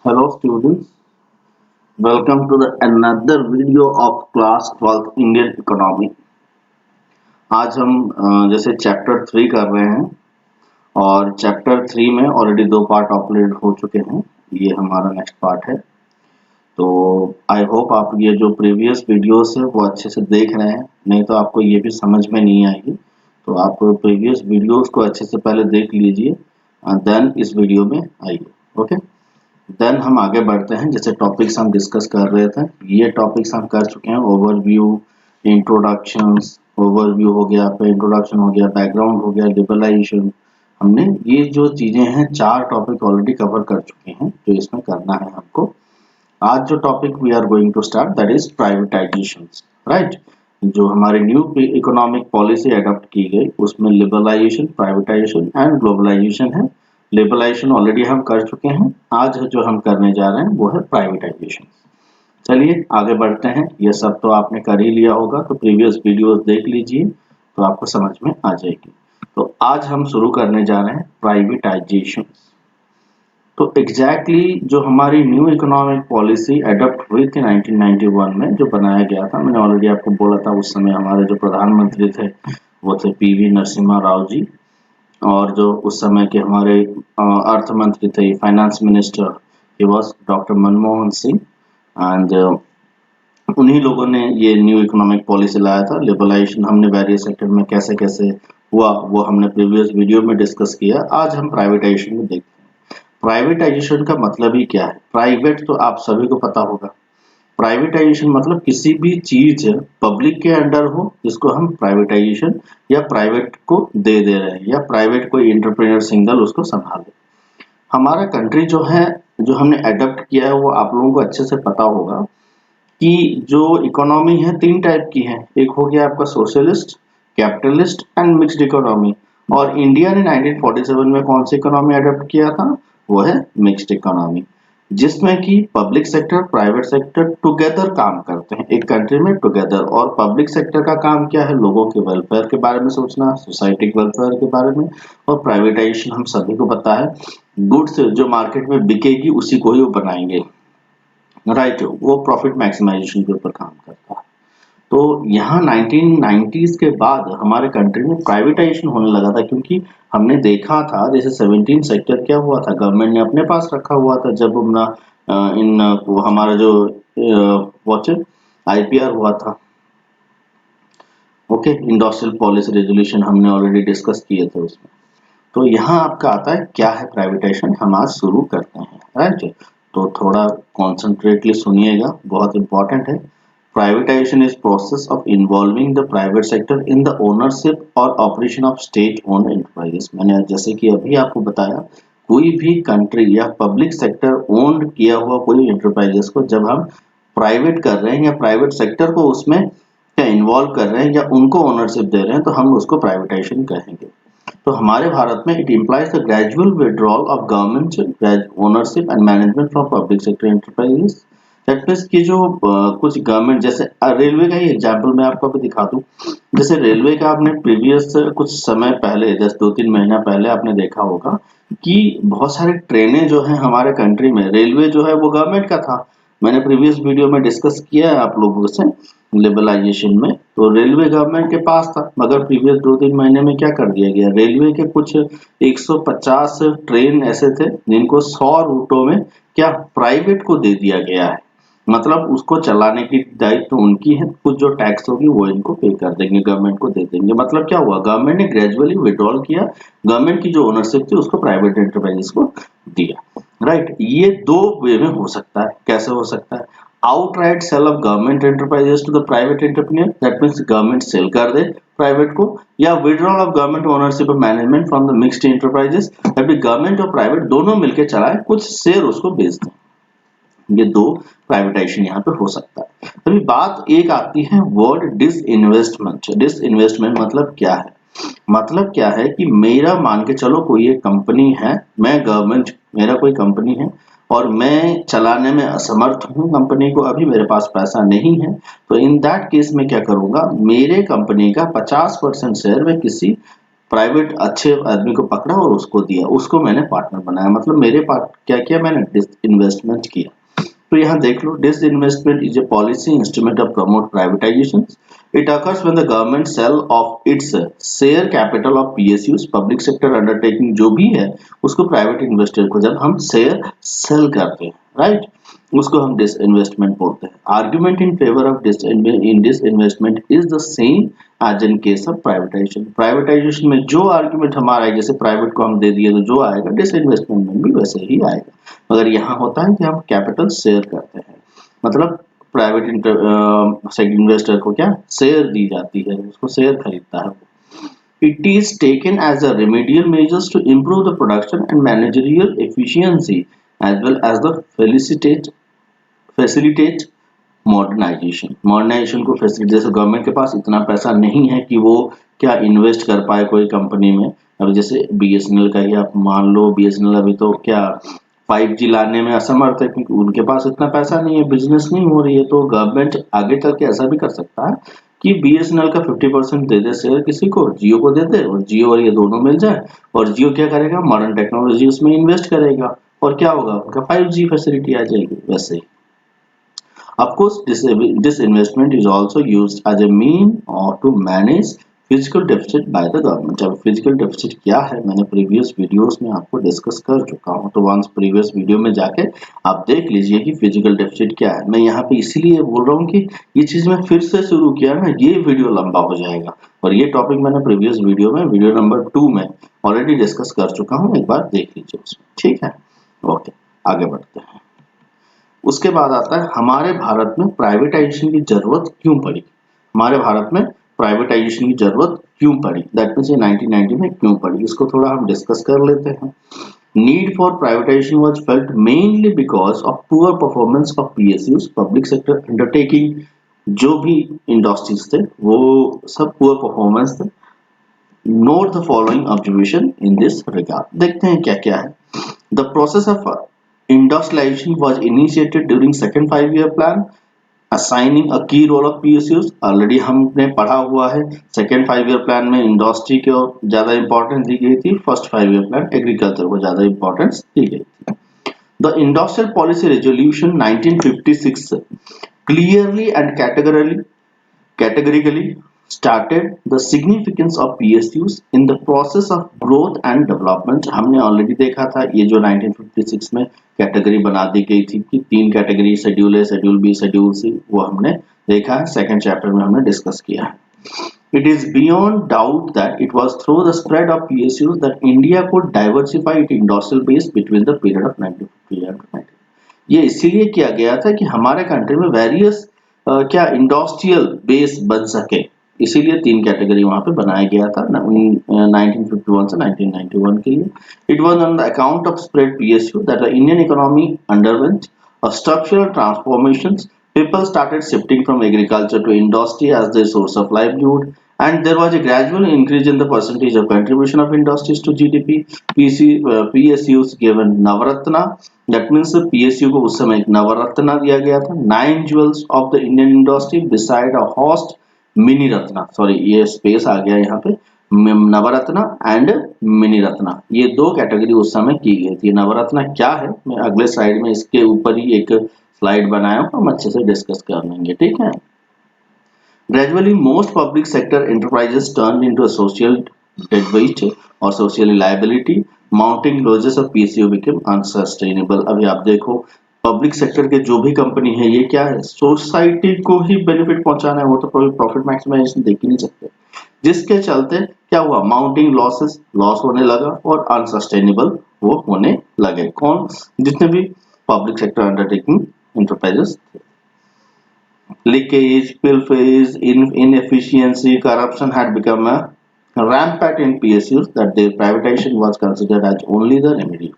Hello students, welcome to the another video of class 12th Indian Economy। आज हम जैसे chapter 3 कर रहे हैं और चैप्टर 3 में ऑलरेडी 2 पार्ट अपलोड हो चुके हैं। ये हमारा नेक्स्ट पार्ट है। तो आई होप आप ये जो प्रीवियस वीडियोस है वो अच्छे से देख रहे हैं, नहीं तो आपको ये भी समझ में नहीं आएगी। तो आप प्रीवियस वीडियोस को अच्छे से पहले देख लीजिए, देन इस वीडियो में आइए। ओके, देन हम आगे बढ़ते हैं। जैसे टॉपिक्स हम डिस्कस कर रहे थे, ये टॉपिक्स हम कर चुके हैं। ओवरव्यू, इंट्रोडक्शंस, ओवरव्यू हो गया, फिर इंट्रोडक्शन हो गया, बैकग्राउंड हो गया, लिबरलाइजेशन। हमने ये जो चीजें हैं 4 टॉपिक ऑलरेडी कवर कर चुके हैं जो इसमें करना है हमको। आज जो topic we are going to start that is privatisation, right. जो हमारी न्यू इकोनॉमिक पॉलिसी अडॉप्ट की गई उसमें लिबरलाइजेशन, प्राइवेटाइजेशन एंड ग्लोबलाइजेशन है। लिबरलाइजेशन ऑलरेडी हम कर चुके हैं, आज जो हम करने जा रहे हैं वो है प्राइवेटाइजेशन। चलिए आगे बढ़ते हैं। ये सब तो आपने कर ही लिया होगा, तो प्रीवियस वीडियोस देख लीजिए तो आपको समझ में आ जाएगी। तो आज हम शुरू करने जा रहे हैं प्राइवेटाइजेशन। तो एग्जैक्टली जो हमारी न्यू इकोनॉमिक पॉलिसी अडॉप्ट हुई थी 1991 में, जो बनाया गया था, मैंने ऑलरेडी आपको बोला था उस समय हमारे जो प्रधानमंत्री थे वो थे पीवी नरसिम्हा राव जी, और जो उस समय के हमारे अर्थ मंत्री थे, finance minister, he was doctor Manmohan Singh. And उन्हीं लोगों ने ये न्यू इकोनॉमिक पॉलिसी लाया था। लिबरलाइजेशन हमने वेरियस सेक्टर में कैसे कैसे हुआ वो हमने प्रीवियस वीडियो में डिस्कस किया। आज हम प्राइवेटाइजेशन में देखते हैं। प्राइवेटाइजेशन का मतलब ही क्या है? प्राइवेट तो आप सभी को पता होगा। प्राइवेटाइजेशन मतलब किसी भी चीज पब्लिक के अंडर हो जिसको हम प्राइवेटाइजेशन या प्राइवेट को दे रहे हैं, या प्राइवेट कोई एंटरप्रेन्योर सिंगल उसको संभाले। हमारा कंट्री जो है, जो हमने अडॉप्ट किया है, वो आप लोगों को अच्छे से पता होगा कि जो इकोनॉमी है 3 टाइप की है। एक हो गया आपका socialist, capitalist and mixed economy. और इंडिया ने 1947 में कौन सी इकोनॉमी अडॉप्ट किया था? वो है मिक्स्ड इकोनॉमी, जिसमें कि public sector, private sector together काम करते हैं एक कंट्री में टुगेदर। और पब्लिक सेक्टर का काम क्या है? लोगों के वेलफेयर के बारे में सोचना, सोसाइटी के वेलफेयर के बारे में। और प्राइवेटाइजेशन हम सभी को पता है, गुड्स जो मार्केट में बिकेगी उसी को ही वो बनाएंगे, राइट। वो प्रॉफिट मैक्सिमाइजेशन के ऊपर काम करता है। तो यहाँ 1990s के बाद हमारे कंट्री में प्राइवेटाइजेशन होने लगा था, क्योंकि हमने देखा था जैसे 17 सेक्टर क्या हुआ था, गवर्नमेंट ने अपने पास रखा हुआ था। जब हमारा जो आईपीआर हुआ था, ओके, इंडस्ट्रियल पॉलिसी रेजोल्यूशन हमने ऑलरेडी डिस्कस किए थे उसमें। तो यहाँ आपका आता है क्या है प्राइवेटाइजेशन। हम आज शुरू करते हैं, राइट। तो थोड़ा कॉन्सेंट्रेटली सुनिएगा, बहुत इंपॉर्टेंट है। Privatization is process of involving the private sector in the ownership or operation of state-owned enterprises। मैंने जैसे कि अभी आपको बताया, कोई भी कंट्री या पब्लिक सेक्टर ओन्ड किया हुआ कोई एंटरप्राइजेस को जब हम प्राइवेट कर रहे हैं या प्राइवेट सेक्टर को उसमें इन्वॉल्व कर रहे हैं या उनको ओनरशिप दे रहे हैं, तो हम उसको प्राइवेटाइजेशन कहेंगे। तो हमारे भारत में it implies the gradual withdrawal of government ownership and management from public sector enterprises. That means कि जो कुछ गवर्नमेंट, जैसे रेलवे का ही एग्जांपल मैं आपको अभी दिखा दूं। जैसे रेलवे का आपने प्रीवियस कुछ समय पहले, जैसे 2-3 महीना पहले आपने देखा होगा कि बहुत सारे ट्रेनें जो हैं हमारे कंट्री में, रेलवे जो है वो गवर्नमेंट का था। मैंने प्रीवियस वीडियो में डिस्कस किया है आप लोगों से लिबरलाइजेशन में। तो रेलवे गवर्नमेंट के पास था, मगर प्रीवियस 2-3 महीने में क्या कर दिया गया, रेलवे के कुछ 150 ट्रेन ऐसे थे जिनको 100 रूटों में क्या प्राइवेट को दे दिया गया है। मतलब उसको चलाने की दायित्व उनकी है, कुछ जो टैक्स होगी वो इनको पे कर देंगे, गवर्नमेंट को दे देंगे। मतलब क्या हुआ, गवर्नमेंट ने ग्रेजुअली विड्रॉल किया, गवर्नमेंट की जो ओनरशिप थी उसको प्राइवेट एंटरप्राइजेस को दिया, राइट। ये 2 वे में हो सकता है। कैसे हो सकता है? Outright sale of government enterprises to the private entrepreneur, that means government sale कर दे प्राइवेट को, या withdrawal of government ownership of management from the mixed enterprises, that means government और प्राइवेट दोनों मिलकर चलाएं, कुछ शेयर उसको बेच दें। ये 2 प्राइवेटाइजेशन यहाँ पे हो सकता है। अभी बात एक आती है वर्ड डिसइन्वेस्टमेंट। डिसइन्वेस्टमेंट मतलब क्या है? मतलब क्या है कि मेरा मान के चलो कोई एक कंपनी है, मैं गवर्नमेंट, मेरा कोई कंपनी है और मैं चलाने में असमर्थ हूँ कंपनी को, अभी मेरे पास पैसा नहीं है। तो इन दैट केस में क्या करूंगा, मेरे कंपनी का 50% शेयर मैं किसी प्राइवेट अच्छे आदमी को पकड़ा और उसको दिया, उसको मैंने पार्टनर बनाया, मतलब मेरे पार्ट क्या किया मैंने, डिसइन्वेस्टमेंट किया। तो यहाँ देख लो, disinvestment is a policy instrument of promote privatisation. It occurs when the government sell of its share capital of PSUs, public sector undertaking जो भी है उसको प्राइवेट इन्वेस्टर को जब हम शेयर सेल करते हैं, राइट, उसको हम डिसइन्वेस्टमेंट बोलते हैं। Argument in favour of disinvestment is the same as in case of privatisation. Privatisation में जो आर्गुमेंट हमारा है, जैसे प्राइवेट को हम दे दिए तो जो आएगा, डिसइन्वेस्टमेंट में भी वैसे ही आएगा, मगर यहाँ होता है कि हम कैपिटल शेयर करते हैं, मतलब प्राइवेट इन्वेस्टर को क्या शेयर दी जाती है, उसको शेयर खरीदता है। It is taken as a remedial measures to improve the production and managerial efficiency as well as the facilitate modernisation को फैसिलिटेट। जैसे गवर्नमेंट के पास इतना पैसा नहीं है कि वो क्या इन्वेस्ट कर पाए कोई कंपनी में। अब जैसे BSNL का ही आप मान लो, BSNL अभी तो क्या 5G लाने में असमर्थ है क्योंकि उनके पास इतना पैसा नहीं है, बिजनेस नहीं हो रही है। तो गवर्नमेंट आगे चल के ऐसा भी कर सकता है कि BSNL का 50% दे दे शेयर किसी को, जियो को दे दे, और जियो और ये दोनों मिल जाए, और जियो क्या करेगा, मॉडर्न टेक्नोलॉजी उसमें इन्वेस्ट करेगा, और क्या होगा, उनका 5G फैसिलिटी आ जाएगी। वैसे ही of course this investment is also used as a mean or to manage physical deficit by the government. अब फिजिकल डेफिसिट क्या है मैंने प्रीवियस वीडियोस में आपको डिस्कस कर चुका हूं, तो वंस प्रीवियस वीडियो में जाके आप देख लीजिए कि फिजिकल डेफिसिट क्या है। मैं यहाँ पे इसीलिए बोल रहा हूँ कि ये चीज मैं फिर से शुरू किया ना, ये वीडियो लंबा हो जाएगा, और ये टॉपिक मैंने प्रीवियस वीडियो में वीडियो नंबर 2 में ऑलरेडी डिस्कस कर चुका हूँ, एक बार देख लीजिए उसमें, ठीक है। ओके, आगे बढ़ते हैं। उसके बाद आता है हमारे भारत में प्राइवेटाइजेशन की जरूरत क्यों पड़ी। हमारे भारत में प्राइवेटाइजेशन की जरूरत क्यों पड़ी, दैट मींस 1990 में क्यों पड़ी, इसको थोड़ा हम डिस्कस कर लेते हैं। Need for privatisation was felt mainly because of poor performance of PSUs, public sector undertaking जो भी इंडस्ट्रीज थे वो सब पुअर परफॉर्मेंस थे। Note the following observation in this regard, देखते हैं क्या क्या है। The process of industrialization was initiated during second 5-year plan, assigning a key role of PSUs। Already हमने पढ़ा हुआ है, सेकेंड 5-year प्लान में इंडस्ट्री को ज्यादा इंपॉर्टेंस दी गई थी, फर्स्ट 5-year प्लान एग्रीकल्चर को ज्यादा इंपॉर्टेंस दी गई थी। The industrial policy resolution 1956 clearly and categorically started the significance of PSUs in the process of growth and development। हमने ऑलरेडी देखा था ये जो 1956 में कैटेगरी बना दी गई थी कि 3 कैटेगरी, शेड्यूल ए, शेड्यूल बी, शेड्यूल सी, वो हमने देखा है, सेकंड चैप्टर में हमने डिस्कस किया है। It is beyond doubt that it was through the spread of PSUs that India could diversify its industrial base between the period of 1950 and 1990। ये इसीलिए किया गया था कि हमारे कंट्री में वेरियस क्या इंडस्ट्रियल बेस बन सके, इसीलिए 3 कैटेगरी वहां पे बनाया गया था 1951 से 1991 के लिए। It was on the account of spread PSU that the Indian economy underwent a structural transformations. People started shifting from agriculture to industry as their source of livelihood, and there was a gradual increase in the percentage of contribution of industries to GDP. PSUs given Navaratna, that means PSU को उस समय एक नवरत्ना दिया गया था, 9 jewels of the Indian industry beside a host mini Ratna, sorry ये space आ गया यहाँ पे, नवरत्ना एंड मिनी रत्ना, ये 2 कैटेगरी उस समय की गई थी। नवरत्ना क्या है मैं अगले स्लाइड में इसके ऊपर ही एक स्लाइड बनाया हूं, हम अच्छे से डिस्कस कर लेंगे, ठीक है। Gradually most public sector enterprises turned into a social debt weight or social liability, mounting losses of PSU became unsustainable। अभी आप देखो पब्लिक सेक्टर के जो भी कंपनी है ये क्या है, सोसाइटी को ही बेनिफिट पहुंचाना है, वो तो प्रॉफिट मैक्सिमाइजेशन देख ही नहीं सकते, जिसके चलते क्या हुआ, माउंटिंग लॉसेस, लॉस होने लगा और अनसस्टेनेबल वो होने लगे। कौन, जितने भी public sector undertaking enterprises। Leakage, pilferage, inefficiency, corruption had become a rampant in PSUs that their privatization was considered as only the remedy।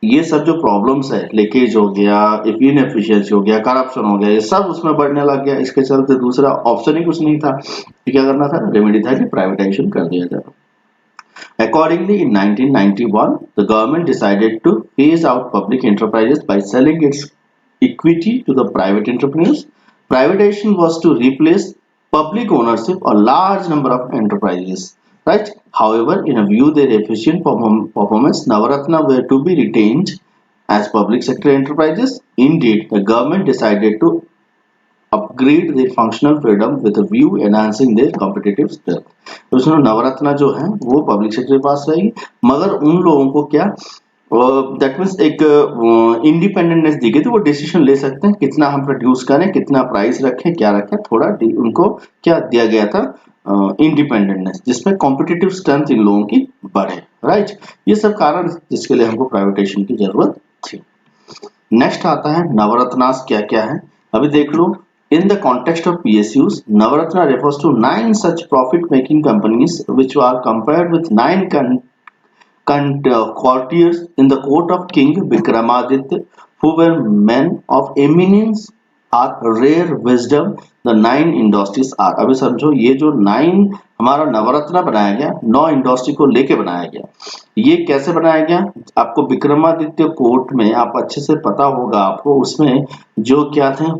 ये सब जो प्रॉब्लम्स है, लीकेज हो गया, इनएफिशिएंसी हो गया, करप्शन हो गया, ये सब उसमें बढ़ने लग गया, इसके चलते दूसरा ऑप्शन ही कुछ नहीं था, क्या करना था, रेमेडी था कि प्राइवेटाइजेशन कर दिया जाए। Accordingly, in 1991, the government decided to phase out public enterprises by selling its equity to the private entrepreneurs। Privatization was to replace public ownership or large number of enterprises, right? However, in a view their efficient performance, Navaratna were to be retained as public sector enterprises. Indeed, the government decided to upgrade their functional freedom with a view enhancing their competitive strength। तो उसमें नवरत्ना जो है वो public sector के पास रहेगी, मगर उन लोगों को क्या दैट मीन्स एक इंडिपेंडेंटनेस दी गई थी, वो डिसीजन ले सकते हैं कितना हम प्रोड्यूस करें, कितना प्राइस रखें, क्या रखें, थोड़ा उनको क्या दिया गया था, इंडिपेंडेंटनेस, जिसमें कॉम्पिटिटिव स्ट्रेंथ इन लोगों की बढ़े, राइट। ये सब कारण जिसके लिए हमको प्राइवेटाइजेशन की जरूरत थी। नेक्स्ट आता है नवरत्नास क्या क्या है, अभी देख लो। In the context of PSUs, Navaratna refers to 9 such profit-making companies which are compared with 9 courtiers in the court of King Vikramaditya, who were men of eminence or rare wisdom. The 9 industries are, अभी समझो ये जो 9 हमारा नवरत्ना बनाया गया, 9 industry को लेके बनाया गया। ये कैसे बनाया गया, आपको विक्रमादित्य कोर्ट में आप अच्छे से पता होगा आपको, उसमें जो क्या थे,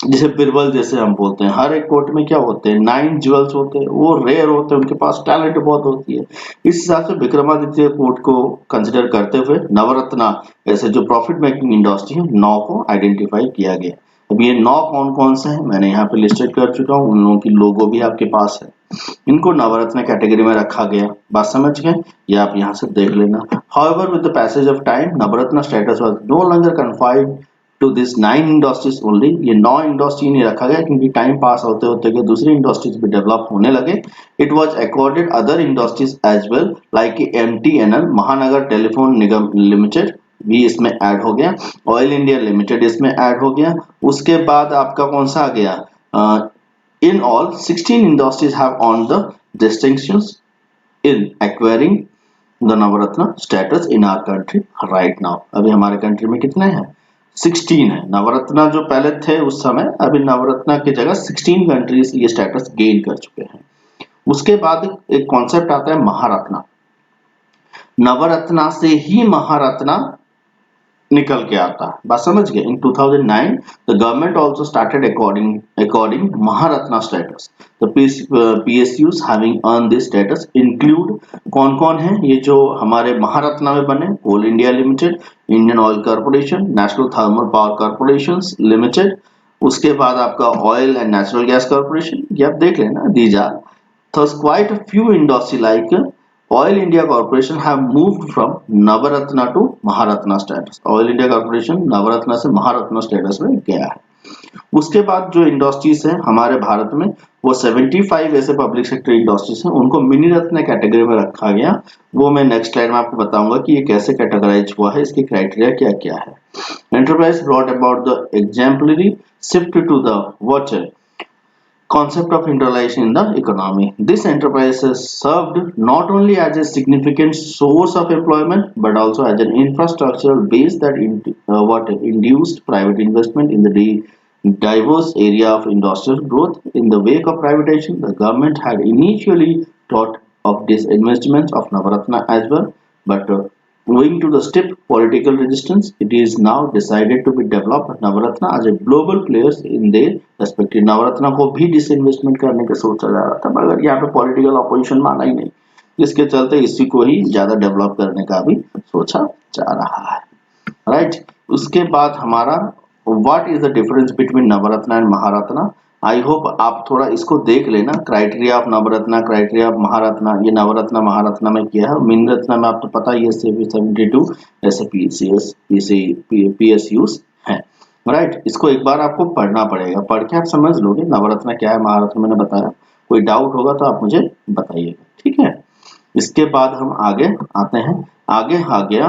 जैसे बिरबल जैसे हम बोलते हैं, हर एक कोर्ट में क्या होते हैं, 9 ज्वेल्स होते हैं, वो रेयर होते हैं, उनके पास टैलेंट बहुत होती है। इस हिसाब से विक्रमादित्य कोर्ट को कंसिडर करते हुए नवरत्ना ऐसे जो प्रॉफिट मेकिंग इंडस्ट्री है 9 को आइडेंटिफाई किया गया। अब ये 9 कौन कौन से हैं मैंने यहाँ पे लिस्टेड कर चुका हूँ, उन लोगों की लोगो भी आपके पास है, इनको नवरत्न कैटेगरी में रखा गया। बात समझ गए, ये आप यहाँ से देख लेना। However with the passage of time Navratna status was no longer confined to this 9 industries only. ये 9 इंडस्ट्री नहीं रखा गया क्योंकि टाइम पास होते होते गए दूसरी इंडस्ट्रीज भी डेवलप होने लगे। It was accorded other industries as well like MTNL Mahanagar Telephone Nigam Limited भी इसमें ऐड हो गया, ऑयल इंडिया लिमिटेड इसमें ऐड हो गया। उसके बाद आपका कौन सा आ गया, in all 16 industries have earned the distinctions in acquiring the Navaratna status in our country right now। अभी हमारे कंट्री में कितने हैं, 16 है। नवरत्ना जो पहले थे उस समय, अभी नवरत्ना की जगह 16 कंट्रीज ये स्टेटस गेन कर चुके हैं। उसके बाद एक कॉन्सेप्ट आता है महारत्ना। नवरत्ना से ही महारत्ना निकल के आता है, बात समझ गए। In 2009 the government also started according Maharatna status. The PSUs having earn this status include कौन कौन है, ये जो हमारे महारत्ना में बने, Coal India Limited, Indian Oil Corporation, National Thermal Power Corporation Limited, उसके बाद आपका Oil and Natural Gas Corporation, ये आप देख लेना। These are thus quite a few industry like Oil India Corporation have moved from Navaratna to Maharatna status। Oil India Corporation Navratna से Maharatna status में गया है। उसके बाद जो इंडस्ट्रीज हैं हमारे भारत में वो 75 ऐसे पब्लिक सेक्टर इंडस्ट्रीज हैं, उनको मिनी रत्न कैटेगरी में रखा गया। वो मैं नेक्स्ट स्लाइड में आपको बताऊंगा कि ये कैसे कैटेगराइज हुआ है, इसके क्राइटेरिया क्या क्या है। Enterprise brought about the exemplary shift to the what concept of interrelation in the economy। This enterprise has served not only as a significant source of employment but also as an infrastructural base that induced private investment in the diverse area of industrial growth। In the wake of privatization, the government had initially thought of disinvestment of Navaratna as well, but owing to the stiff political resistance, it is now decided to be developed Navaratna as a global players in their respective। Navratna को भी disinvestment करने का सोचा जा रहा था, मगर यहाँ पे पॉलिटिकल अपोजिशन माना ही नहीं, जिसके चलते इसी को ही ज्यादा डेवलप करने का भी सोचा जा रहा है, राइट। उसके बाद हमारा what is the difference between Navratna and Maharatna. I hope आप थोड़ा इसको देख लेना, criteria of Navratna, criteria of Maharatna. ये नवरत्ना महारत्ना में किया है, मिनी रत्ना में आपको पता ही है 72 ऐसे PSUs हैं, राइट। इसको एक बार आपको पढ़ना पड़ेगा, पढ़ के आप समझ लोगे नवरत्ना क्या है, महारत्ना मैंने बताया। कोई डाउट होगा तो आप मुझे बताइएगा, ठीक है। इसके बाद हम आगे आते हैं। आगे आ गया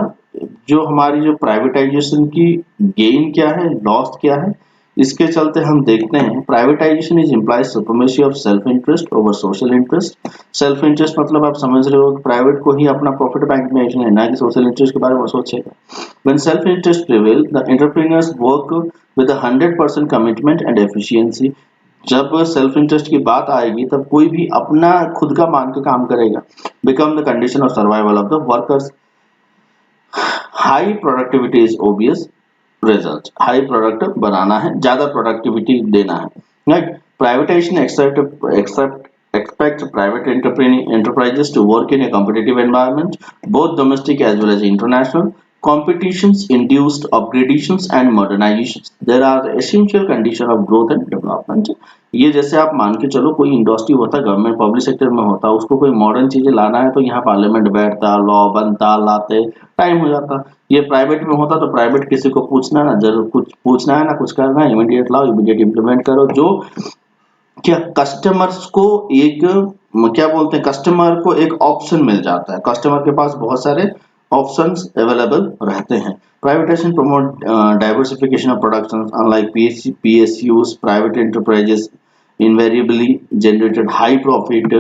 जो हमारी जो प्राइवेटाइजेशन की गेन क्या है, लॉस क्या है, इसके चलते हम देखते हैं privatisation is implies supremacy of self interest over social interest. Self interest मतलब आप समझ रहे हो कि प्राइवेट को ही अपना प्रॉफिट मैक्सिमाइजेशन है, ना कि सोशल इंटरेस्ट के बारे में सोचेगा। When self interest prevail the entrepreneurs work with 100% commitment and efficiency. जब सेल्फ इंटरेस्ट की बात आएगी तब कोई भी अपना खुद का मान के काम करेगा। Become the condition of survival of the workers. High productivity is obvious result. High product बनाना है, ज्यादा प्रोडक्टिविटी देना है, right. Privatization expects private enterprises to work in a competitive environment, both domestic as well as international. Competitions induced upgradations and modernizations. There are the essential condition of growth and development. ये जैसे आप मान के चलो कोई industry होता है, government public sector में होता है, उसको कोई मॉडर्न चीजें लाना है तो यहाँ पार्लियामेंट बैठता, लॉ बनता, लाते, टाइम हो जाता। ये प्राइवेट में होता तो प्राइवेट किसी को पूछना ना, जरूर कुछ पूछना है ना कुछ करना है, इमीडिएट लाओ, इमीडिएट इम्प्लीमेंट करो। जो क्या कस्टमर्स को एक क्या बोलते हैं, कस्टमर को एक ऑप्शन मिल जाता है, कस्टमर के पास बहुत सारे ऑप्शंस अवेलेबल रहते हैं। Privatization promote diversification of productions. Unlike PSUs, private enterprises invariably generated high profit.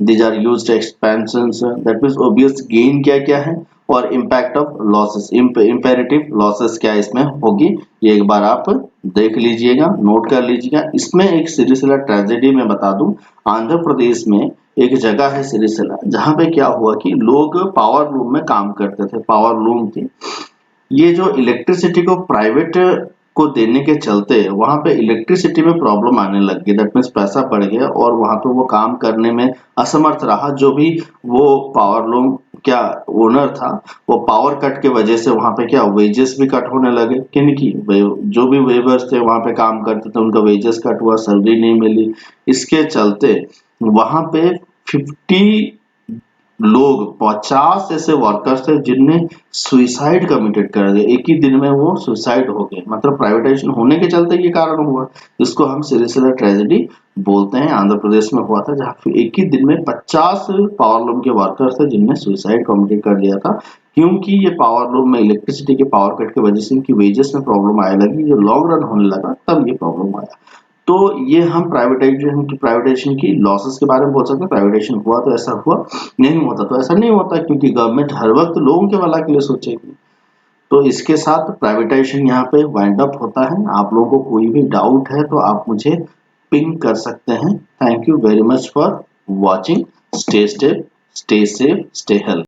These are used to expansions. That means obvious gain क्या क्या है और impact of losses, imperative losses क्या इसमें होगी, ये एक बार आप देख लीजिएगा, नोट कर लीजिएगा। इसमें एक सिरिसिला ट्रेजेडी में बता दूं, आंध्र प्रदेश में एक जगह है सिरिसिला, जहां पे क्या हुआ कि लोग पावर लूम में काम करते थे, पावर लूम थी। ये जो इलेक्ट्रिसिटी को प्राइवेट को देने के चलते वहां पे इलेक्ट्रिसिटी में प्रॉब्लम आने लग गई। दैट मीन्स पैसा बढ़ गया और वहां पे वो काम करने में असमर्थ रहा। जो भी वो पावर लूम क्या ओनर था, वो पावर कट के वजह से वहां पे क्या वेजेस भी कट होने लगे। किनकी, जो भी वेवर्स थे वहां पे काम करते थे उनका वेजेस कट हुआ, सैलरी नहीं मिली। इसके चलते वहां पे 50 लोग, 50 ऐसे वर्कर्स थे जिनने सुइसाइड कमिटेड कर दिया। एक ही दिन में वो सुइसाइड हो गए। मतलब प्राइवेटाइजेशन होने के चलते ये कारण हुआ, जिसको हम सिरिसिला ट्रेजेडी बोलते हैं। आंध्र प्रदेश में हुआ था, जहाँ एक ही दिन में 50 पावर लूम के वर्कर्स थे जिनने सुइसाइड कमिटेड कर दिया था, क्योंकि ये पावर लूम में इलेक्ट्रिसिटी के पावर कट की वजह से इनकी वेजेस में प्रॉब्लम आने लगी। जो लॉन्ग रन होने लगा तब ये प्रॉब्लम आया। तो ये हम प्राइवेटाइजेशन की लॉसेस के बारे में बोल सकते हैं। प्राइवेटाइजेशन हुआ तो ऐसा हुआ, नहीं होता तो ऐसा नहीं होता, क्योंकि गवर्नमेंट हर वक्त लोगों के भला के लिए सोचेगी। तो इसके साथ प्राइवेटाइजेशन यहाँ पे वाइंड अप होता है। आप लोगों को कोई भी डाउट है तो आप मुझे पिंग कर सकते हैं। Thank you very much for watching. Stay safe, stay health.